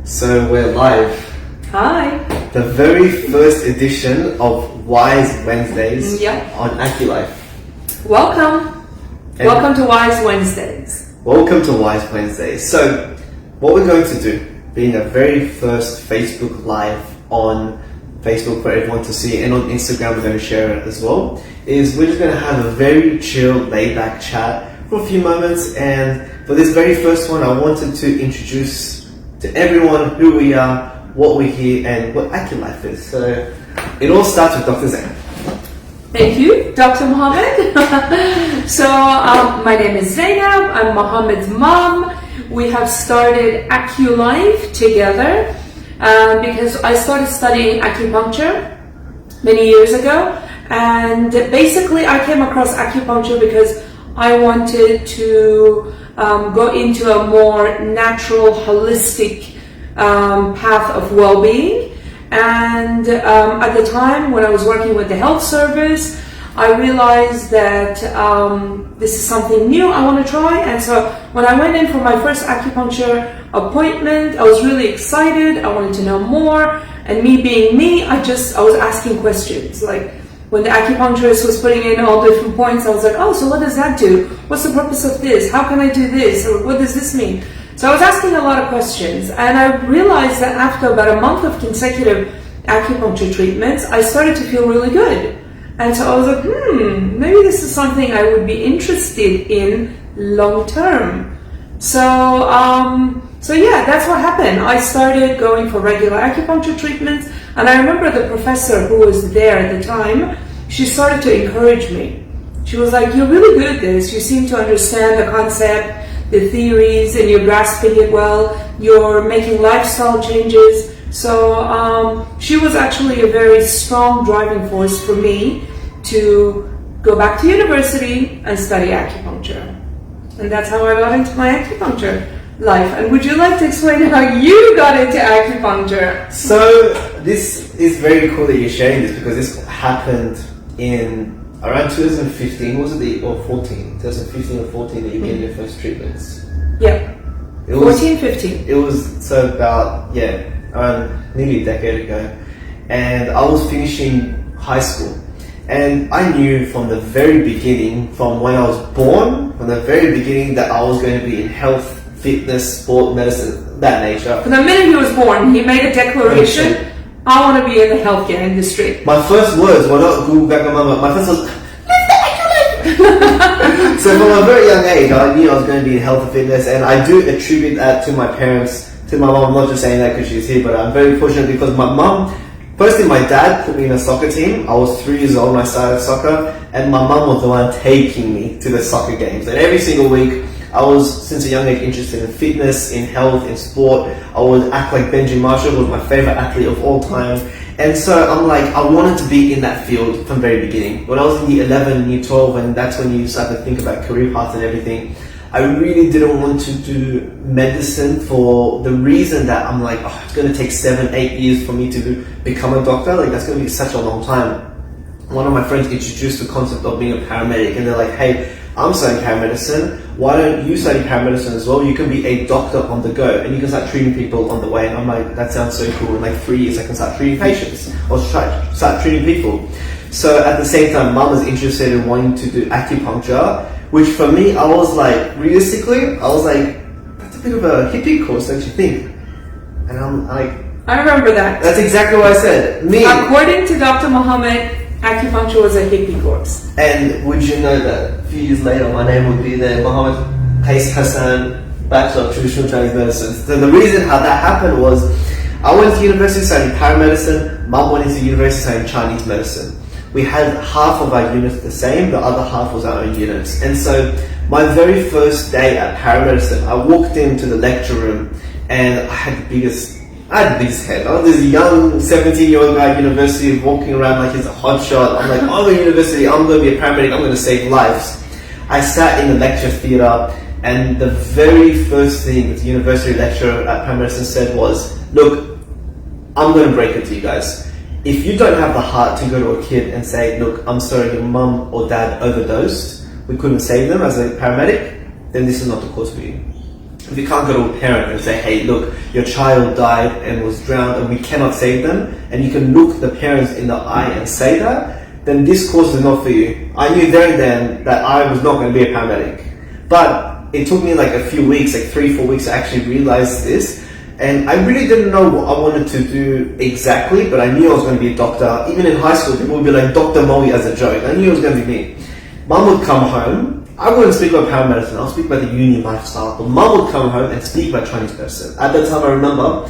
So we're live. Hi. The very first edition of Wise Wednesdays on AcuLife. Welcome. Welcome to Wise Wednesdays. Welcome to Wise Wednesdays. So what we're going to do, being a very first Facebook Live on Facebook for everyone to see, and on Instagram we're going to share it as well, is we're just going to have a very chill, laid-back chat for a few moments. And for this very first one, I wanted to introduce to everyone who we are, what we're here, and what AcuLife is. So it all starts with Dr. Zain. Thank you, Dr. Mohammed. So my name is Zainab. I'm Mohammed's mom. We have started AcuLife together because I started studying acupuncture many years ago, and basically I came across acupuncture because I wanted to go into a more natural, holistic path of well-being. And at the time when I was working with the health service, I realized that this is something new I want to try. And so when I went in for my first acupuncture appointment, I was really excited. I wanted to know more. And me being me, I was asking questions. Like, when the acupuncturist was putting in all different points, I was like, oh, so what does that do? What's the purpose of this? How can I do this? Or what does this mean? So I was asking a lot of questions, and I realized that after about a month of consecutive acupuncture treatments, I started to feel really good. And so I was like, maybe this is something I would be interested in long term. So yeah, that's what happened. I started going for regular acupuncture treatments, and I remember the professor who was there at the time, she started to encourage me. She was like, you're really good at this. You seem to understand the concept, the theories, and you're grasping it well. You're making lifestyle changes. So she was actually a very strong driving force for me to go back to university and study acupuncture. And that's how I got into my acupuncture life. And would you like to explain how you got into acupuncture? So this is very cool that you're sharing this, because this happened in around 2015, was it, or 14? 2015 or 14 that you gave your first treatments? Yeah. 15. It was, so about, around nearly a decade ago. And I was finishing high school. And I knew from the very beginning, from when I was born, from the very beginning, that I was going to be in health, fitness, sport, medicine, that nature. From the minute he was born, he made a declaration, I want to be in the healthcare industry. My first words were not Google back on my first was, live the AcuLife! So from a very young age, I knew I was going to be in health and fitness, and I do attribute that to my parents, to my mom. I'm not just saying that because she's here, but I'm very fortunate because my mom, firstly, my dad put me in a soccer team. I was 3 years old when I started soccer, and my mum was the one taking me to the soccer games. And every single week, I was, since a young age, interested in fitness, in health, in sport. I would act like Benji Marshall, who was my favorite athlete of all time. And so I'm like, I wanted to be in that field from the very beginning. When I was in year 11, year 12, and that's when you start to think about career paths and everything, I really didn't want to do medicine for the reason that I'm like, it's going to take 7-8 years for me to become a doctor. Like, that's going to be such a long time. One of my friends introduced the concept of being a paramedic, and they're like, hey, I'm studying paramedicine. Why don't you study paramedicine as well? You can be a doctor on the go, and you can start treating people on the way. And I'm like, that sounds so cool. In like 3 years, I can start treating patients or start treating people. So at the same time, mum was interested in wanting to do acupuncture, which for me, I was like, realistically, I was like, that's a bit of a hippie course, don't you think? And I'm like, I remember that. That's exactly what I said. According to Dr. Mohammed, acupuncture was a hippie course. And would you know that a few years later, my name would be there, Mohammed Qais Hassan, Bachelor of Traditional Chinese Medicine. So the reason how that happened was, I went to university studying paramedicine, mum went into university studying Chinese medicine. We had half of our units the same, the other half was our own units. And so my very first day at paramedicine, I walked into the lecture room and I had the biggest head. I was this young 17-year-old guy at university walking around like he's a hotshot. I'm like, I'm at university, I'm going to be a paramedic, I'm going to save lives. I sat in the lecture theatre, and the very first thing that the university lecturer at paramedicine said was, look, I'm going to break it to you guys. If you don't have the heart to go to a kid and say, look, I'm sorry, your mum or dad overdosed, we couldn't save them as a paramedic, then this is not the course for you. if you can't go to a parent and say, hey, look, your child died and was drowned and we cannot save them, and you can look the parents in the eye and say that, then this course is not for you. I knew there and then that I was not going to be a paramedic. But it took me like a few weeks, like 3-4 weeks to actually realize this. And I really didn't know what I wanted to do exactly, but I knew I was going to be a doctor. Even in high school, people would be like, Dr. Moe as a joke. I knew it was going to be me. Mum would come home. I wouldn't speak about paramedicine. I'll speak about the uni lifestyle. But Mum would come home and speak about Chinese medicine. At that time, I remember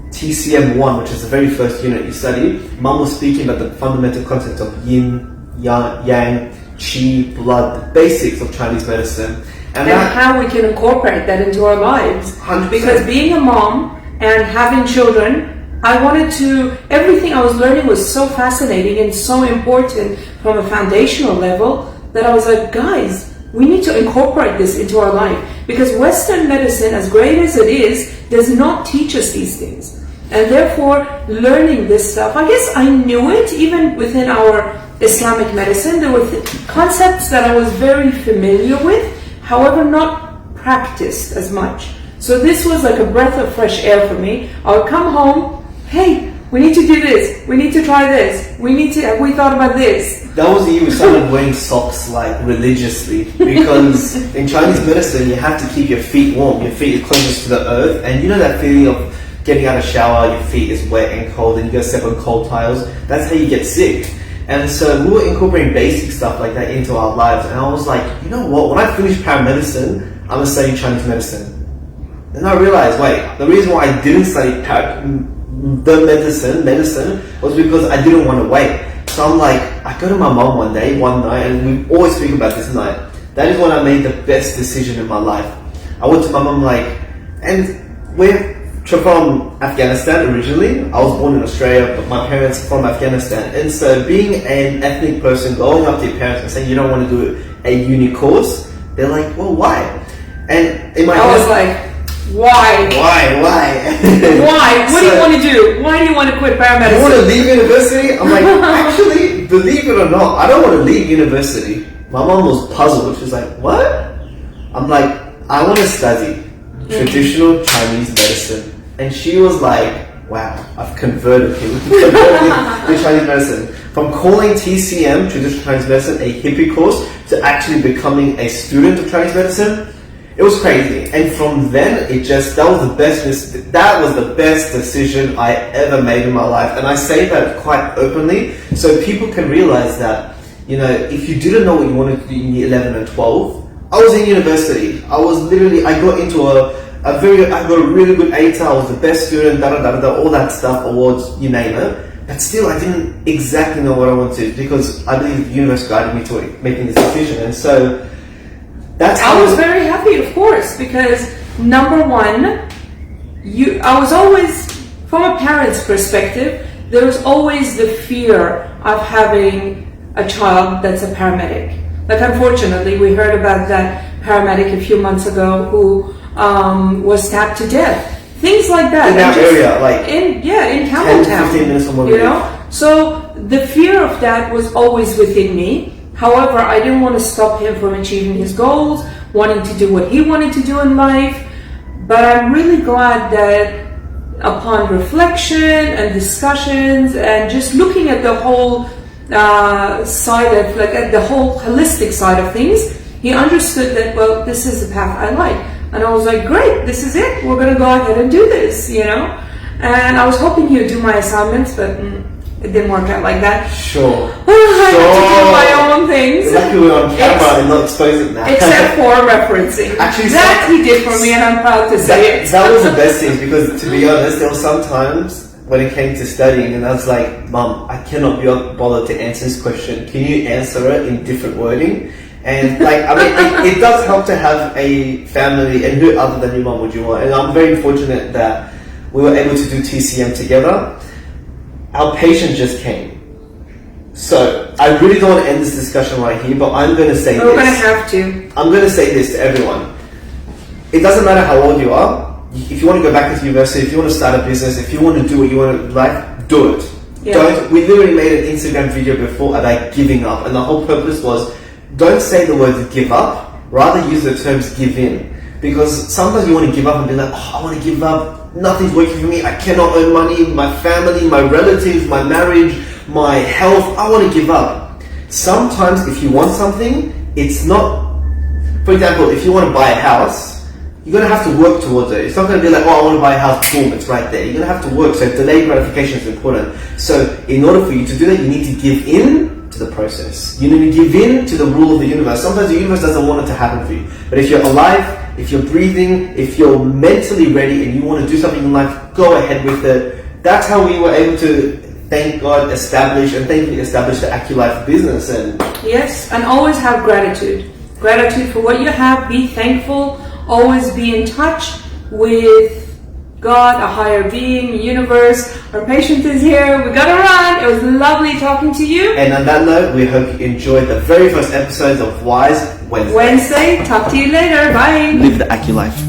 TCM 1, which is the very first unit you study. Mum was speaking about the fundamental concepts of yin, yang, qi, blood, the basics of Chinese medicine. And how we can incorporate that into our lives. 100%. Because being a mom and having children, I wanted to, everything I was learning was so fascinating and so important from a foundational level that I was like, guys, we need to incorporate this into our life. Because Western medicine, as great as it is, does not teach us these things. And therefore, learning this stuff, I guess I knew it even within our Islamic medicine. There were concepts that I was very familiar with, however, not practiced as much. So this was like a breath of fresh air for me. I would come home, hey, we need to do this, we need to try this, have we thought about this? That was the year we started wearing socks like religiously, because in Chinese medicine you have to keep your feet warm. Your feet are closest to the earth, and you know that feeling of getting out of the shower, your feet is wet and cold, and you go step on cold tiles. That's how you get sick. And so we were incorporating basic stuff like that into our lives. And I was like, you know what? When I finish paramedicine, I'm going to study Chinese medicine. And I realized, wait, the reason why I didn't study medicine was because I didn't want to wait. So I'm like, I go to my mom one night, and we always speak about this night. That is when I made the best decision in my life. I went to my mom like, and we're from Afghanistan originally. I was born in Australia, but my parents are from Afghanistan. And so being an ethnic person, going up to your parents and saying you don't want to do a uni course, they're like, well, why? And in my I was like, why? Why? Why? What do you want to do? Why do you want to quit paramedicine? You want to leave university? I'm like, actually, believe it or not, I don't want to leave university. My mom was puzzled. She was like, what? I'm like, I want to study traditional Chinese medicine. And she was like, wow, I've converted him to Chinese medicine. From calling TCM, traditional Chinese medicine, a hippie course, to actually becoming a student of Chinese medicine, it was crazy. And from then, that was the best decision I ever made in my life. And I say that quite openly, so people can realize that, you know, if you didn't know what you wanted to do in year 11 and 12, I was in university. I got into I got a really good ATA. I was the best student, all that stuff, awards, you name it. But still, I didn't exactly know what I wanted, because I believe the universe guided me to making this decision. And so, that's how I was very happy, of course, because number one, I was always, from a parent's perspective, there was always the fear of having a child that's a paramedic. Like, unfortunately, we heard about that paramedic a few months ago who was stabbed to death. Things like that. In that area, like in Campbelltown, 10-15 minutes from where you know. So the fear of that was always within me. However, I didn't want to stop him from achieving his goals, wanting to do what he wanted to do in life. But I'm really glad that upon reflection and discussions and just looking at the whole side of, like, at the whole holistic side of things, he understood that, well, this is the path I like. And I was like, great, this is it. We're going to go ahead and do this, you know. And I was hoping he would do my assignments, but it didn't work out like that. Sure. I had to do my own things. Luckily we're on camera and not exposing that. Except for referencing. Actually, that he did for me, and I'm proud to say it. That was the best thing, because to be honest, there were some times when it came to studying, and I was like, Mom, I cannot be bothered to answer this question. Can you answer it in different wording? And like, I mean, it does help to have a family, and who other than your mom would you want? And I'm very fortunate that we were able to do TCM together. Our patient just came. So, I really don't want to end this discussion right here, but I'm going to say this. We're going to have to. I'm going to say this to everyone. It doesn't matter how old you are. If you want to go back into university, if you want to start a business, if you want to do what you want to like, do it. Yeah. We literally made an Instagram video before about giving up, and the whole purpose was, don't say the words give up, rather use the terms give in. Because sometimes you want to give up and be like, oh, I want to give up. Nothing's working for me. I cannot earn money. My family, my relatives, my marriage, my health. I want to give up. Sometimes if you want something, it's not, for example, if you want to buy a house, you're going to have to work towards it. It's not going to be like, oh, I want to buy a house, boom, it's right there. You're going to have to work. So delayed gratification is important. So in order for you to do that, you need to give in to the process. You need to give in to the rule of the universe. Sometimes the universe doesn't want it to happen for you. But if you're alive, if you're breathing, if you're mentally ready and you want to do something in life, go ahead with it. That's how we were able to, thank God, establish the AcuLife business. And yes, and always have gratitude. Gratitude for what you have. Be thankful. Always be in touch with God, a higher being, the universe. Our patient is here. We gotta run. It was lovely talking to you. And on that note, we hope you enjoyed the very first episodes of Wise Wednesday. Talk to you later. Bye. Live the AcuLife.